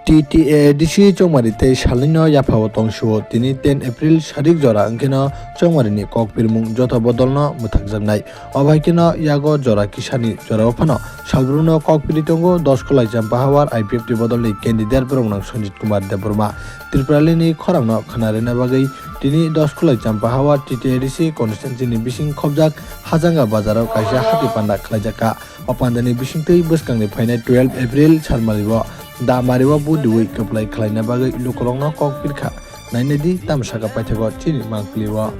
TTADC chongmarite salino yapao tongshuo tini 10 April sharik jora angkeno chongmarini kokpilmung joto bodolno muthakjaknai obaikeno yago jora kisani jora ophano salbruno kokpili tongo 10 kolai champa hawar IPFT bodolni candidate bromnang Sanjit Kumar Deburma Tripuralini khorangno khanarena bagai tini 10 kolai champa hawar TTADC constituency ni bising khobjak hajanga bazaro kaisa hati panda khlaijaka opandani bisingtei bwskangni phainai 12 April salmalibo da mariwa buduwi keplai khlaina bagai lukolongno kokpilkha nainedi tamsaka paithego chini mangpliwa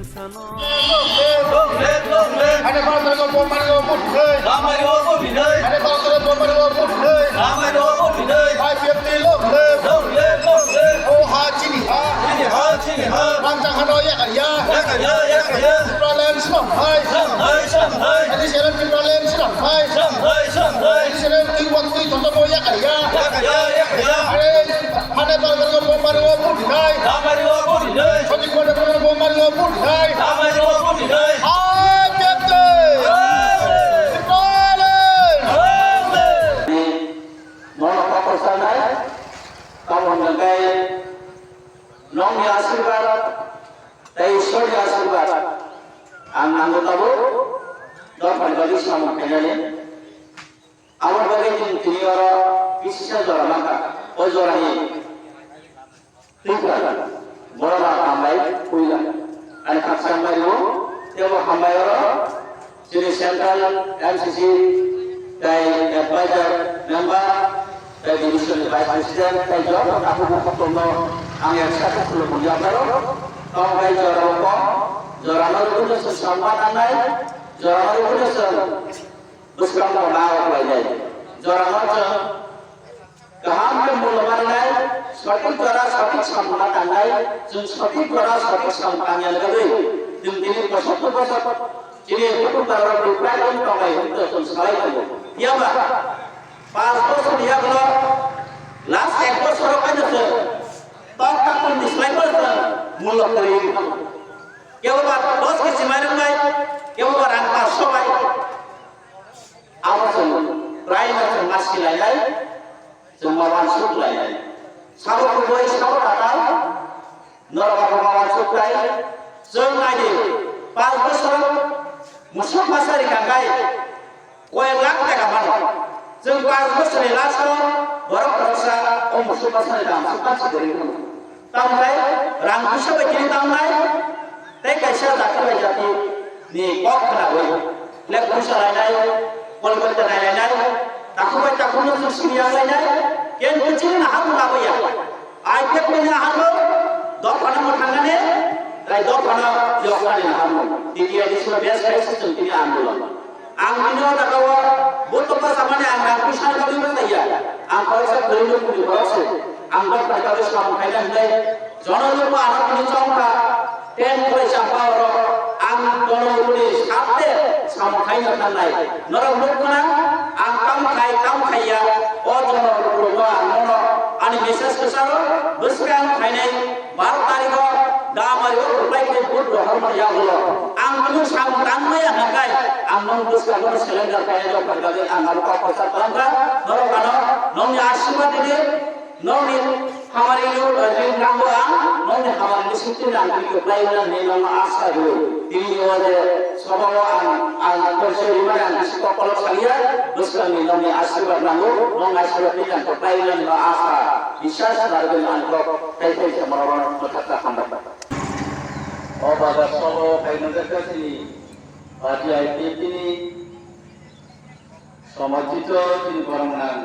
ang nanggutabo dapat bagi sama kanyanya awal bagi yang tiniara kisah jora langka o jora ini tinggal bola hambai kuila ada kaksan bayu tiada hambai orang jadi central MCC dari advisor member dari division vice president dari jora aku buka tombol angin satu puluh bulan baru tombol jora apa Jorama punya sesamatan naik, jorama punya buskan pengawa lagi. Jorama kehampir mulaman naik, suatu jora suatu samatan naik, suatu jora suatu sampanya lagi. Ini satu jadi itu baru berperan untuk itu sekali itu. Ya mbak, pas dia kalau last ekor sorokannya tuh, tongkat pun display mulai dari কেউ বা 10 KG মাইরন নাই কেউ বা run 500 নাই আওয়াজ প্রায় মাসি লাইলাই জমাবান সুদ লাইলাই সাবক বই সাবক টাকা নরবাবান সুদ লাই जों नायदि 5 বছর মুসলিম মাসারি কাঙ্গাই কয়েক লাখ টাকা মান जों 5 বছরের লাস্ট বড় খরচা ও মুসলিম মাসারি দাম সুপাচ্ছি করি তামলাই রাং হিসাবে কিনে তামলাই Tapi kaisa zakar jati ni kok kena boy. Lek pusat lain, kolkot lain, takut takut nusuk siang lain. Kian kucing nak hamu apa ya? Ayat punya hamu, dok mana mutangga ni, lagi dok mana jauhan ni hamu. Tiga di sebelah biasa kaisa cunti ambil. Angkino nak kawa, butuh pas sama ni angkat pusat kau ni mana ya? Angkat saya beli pun berasa. Angkat mereka harus kamu kaya ni. Jangan lupa anak ni congkak. Ten koi sampai orang ang kono tulis kate sama kaya tanai. Norang lukna ang kam kaya oh kono lukwa kono ani message kesaro buskan kaya baru tariko damari oh reply ke put dohar ya Allah. Ang kono sam tangma ya nakai ang nong buskan kono selendar kaya jauh pergi ang lupa pasal pelanggan norang kono nong ya asyik ini nong ni हमारे लोग रंगवा नौने हमारे निश्चित रंग की प्लाइना नेलम आशा हो तीन वाले स्वभाव आन परिचय रिमांड निश्चित कॉल सालिया उसका नेलम में आशीर्वाद रंगो नौन आशीर्वाद नहीं तो प्लाइना नेलम आशा विश्वास दार्गन अनको कई समरवन मतता खंडप और बाबा स्वभाव कई नजर करती पार्टी आईपीएफटी समर्थित तीन परमनान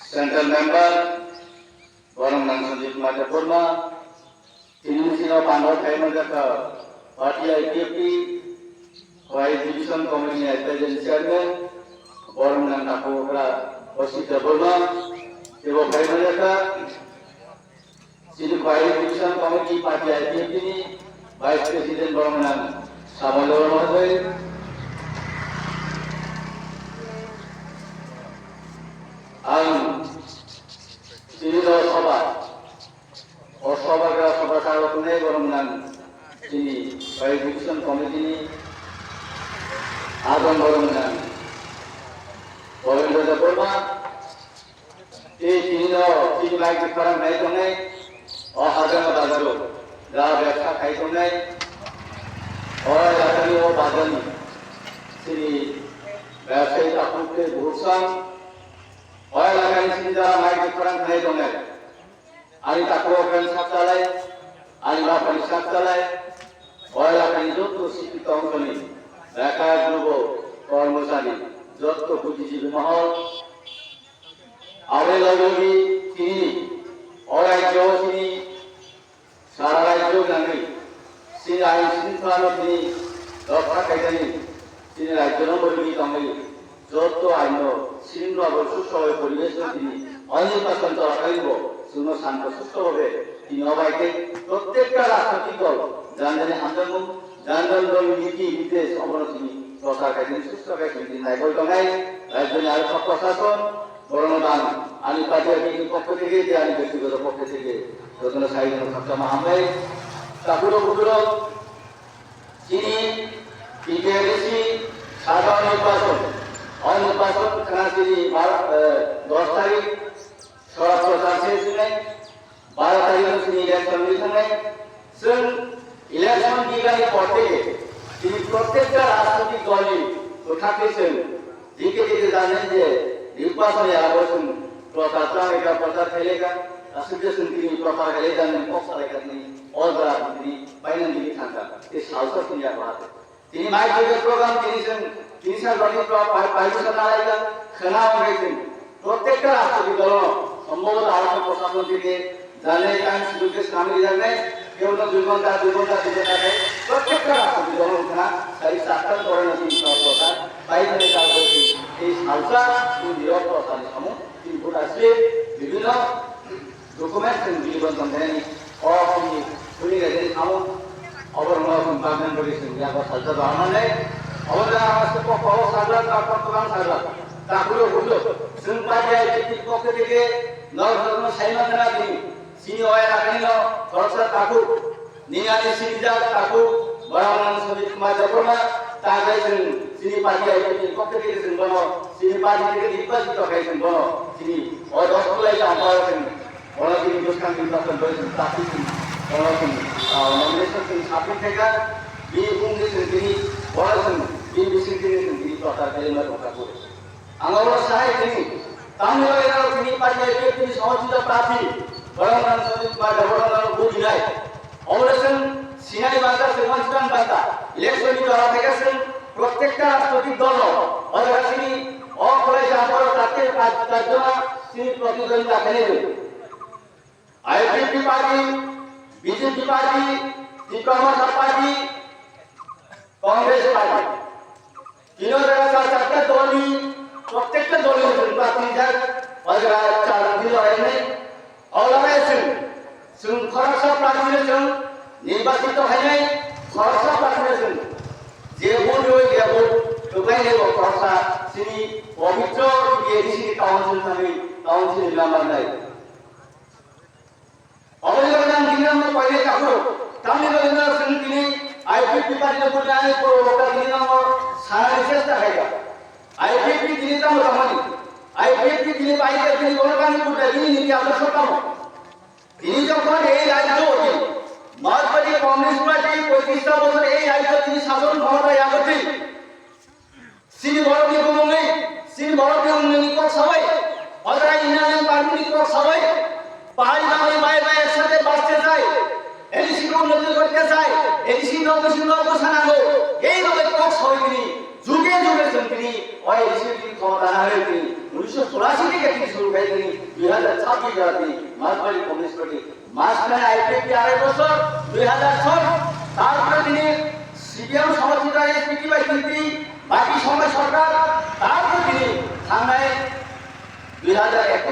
Central Member Borong Nang Sanjit Kumar Deburma Tinusino Pandor Kaino Jaka Parti IPFT Vice Division Committee Advisory Chairman Borong Nang Nakura Osi Deburma Ibu Kaino Jaka Sini Vice Division Committee Parti IPFT Vice President Borong Nang Samaloro Mahasai ang sino soba o soba ka soba talo tunay borong nang sini Vice Division Committee Agon borong nang Borong Deburma এই তিনি bike করা নাই তো নাই অহাজানো বাজারও যা ব্যবসা খাইতো নাই অলাকানি ও বাজানি তিনি ব্যবসায়ী আপনাকে ঘুরসান অলাকানি তিনি যারা বাইক করা নাই তো নাই আমি তাকে ওখান সাত চালাই আমি বাপানি সাত চালাই অলাকানি যত শিক্ষিত অংশ নেই বেকার যুব কর্মচারী যত বুদ্ধিজীবী মহল আবেদনী তিনি অরাজ্য তিনি সারা রাজ্য জানি তিনি আইন শৃঙ্খলা তিনি রক্ষাকারী তিনি রাজ্য নম্বরী আমি যত আইন শৃঙ্খলা সুস্থভাবে পরিবেশ তিনি অনির্বাচন চলাকালীন শুনো শান্ত সুস্থভাবে তিনি অবাইকে প্রত্যেকটা রাজনৈতিক দল জানজানি আন্দোলন দল নীতি নির্দেশ অবনতি প্রচারকারী সুস্থভাবে তিনি নাগরিক নাই রাজধানী আরো সব প্রশাসন বরণদান আমি পার্টির পক্ষ থেকে যে আমি ব্যক্তিগত পক্ষ থেকে যত্ন সাহিত্য সপ্তাহ মাহামাই তাকুরো কুকুরো তিনি পিপিএলসি সাধারণ নির্বাচন অনির্বাচন খানা তিনি 10 তারিখ সড়ক প্রচার শেষ দিনে 12 তারিখ তিনি ইলেকশন দিয়েছেনซึ่งইলেকশন বিজ্ঞানের পর থেকে তিনি প্রত্যেকটা রাজনৈতিক দলই থাকতেছেন দিকে দিকে জানেন যে নির্বাচনে আবশ্যক প্রচার এটা প্রচার খেলেগা আসুকেছেন তিনি প্রচার খেলে জানেন পক্ষালেখা তিনি অজরা তিনি বাইনান দিকে থাকা এই সাহস তিনি আবার তিনি মাইক্রোওয়েভ প্রোগ্রাম তিনি স্যার গঠন পাইছেন নালাইগা খানাও গেছেন প্রত্যেকটা রাজনৈতিক দল সম্ভবত আলোচনা প্রশাসন থেকে জানে কারণ সুযোগে সামিল জানে কেউ না 2 ঘন্টা দিতে থাকে প্রত্যেকটা রাজনৈতিক দল খানা সারি সাতটা করে না তিনি প্রচার বাইরে কাজ করছে এই সালসা নিরব প্রচার সময় তিনি ভোট আসলে বিভিন্ন ডকুমেন্ট নিবন্ধন দেন অপনি শুনি গেছেন আমন অবরণ বাগান করেছেন ইয়াগো সালসা বানানে অবদা আসতে পক্ষ সাগর প্রোগ্রাম সাগর তাকুলো হলো সিম্পাটিয়া এই পক্ষ থেকে নররত্ন সাইমানরা তিনি সিনি ওয়া রাখিনো খরচা তাকু নিয়ানি সিনিজা তাকু বরামান সবিত কুমার জপরমা তাগাইছেন সিনি পার্টি এই পক্ষ থেকে বনো সিনি পার্টি থেকে নির্বাচিত হয়েছেন বনো তিনি অদস্তলাই আম্পায়ারেন বনো তিনি দোকান নির্বাচন করেছেন তাকি বনো তিনি নমিনেশন তিনি সাপোর্ট থেকে বি কংগ্রেসের তিনি বলেছেন বিএনপি তিনি প্রচার কালিমা রক্ষা করেছেন আঙ্গল সাহেব তিনি তামিলনাড়ু তিনি পার্টি তিনি সমর্থিত প্রার্থী বরামান সবিত কুমার জপরমা বুঝি নাই অবলেশন সিনাই বাজার সেমনস্টান বাতা ইলেকশন করা থেকেছেন প্রত্যেকটা রাজনৈতিক দল অথবা তিনি অকলেজ আম্পায়ার তাকে কার্যনা তিনি প্রতিদ্বন্দ্বিতা খেলেন IPP party BJP party Tripura party Congress party তিনটা চারটা দলই প্রত্যেকটা দলের প্রার্থী যার অথবা 4 দিন হয় অলাইছেন শৃঙ্খলা প্রার্থীরা নির্বাচিত হয় নাই খরচা প্রার্থীরা যে ভোট ওই ভোট টোকাই নেব খরচা তিনি পবিত্র এডিসি কাউন্সিল নামে কাউন্সিল নাম্বার নাই অবদান দিনাম পয়লে কাকু তামিলনাড়ু সিং তিনি আইপিপি পার্টির উপরে আইন ওটা দিনাম সারা চেষ্টা হয়গা আইপিপি তিনি তো রমানি আইপিপি তিনি বাইরে তিনি ওরকানি পুটে তিনি নীতি আদর্শ কাম তিনি যখন এই রাজ্য মার্কসবাদী কমিউনিস্ট পার্টি 35 বছর এই রাজ্য তিনি শাসন ক্ষমতায় আগতি সিনি ভারতীয় ভূমি সিনি ভারতীয় নিকট সবাই অথবা ইন্ডিয়ান পার্টি নিকট সবাই পাহাড়ি বাঙালি ভাই ভাই একসাথে বাঁচতে চায় এডিসি উন্নতি করতে চায় এডিসি নবসিংহ অবসানাগো এইভাবে কক সবাই তিনি যুগে যুগে তিনি ওই এডিসি ক্ষমতা না হয়ে তিনি 1984 থেকে তিনি শুরু করে তিনি 2026 জাতি মার্কসবাদী কমিউনিস্ট পার্টি মাঝখানে আইপিপি 2.5 বছর 2006 তারপরে তিনি সিপিএম সমর্থিত এসপিটি বাই কিন্তু বাকি সময় সরকার তারপরে তিনি সামনে 2001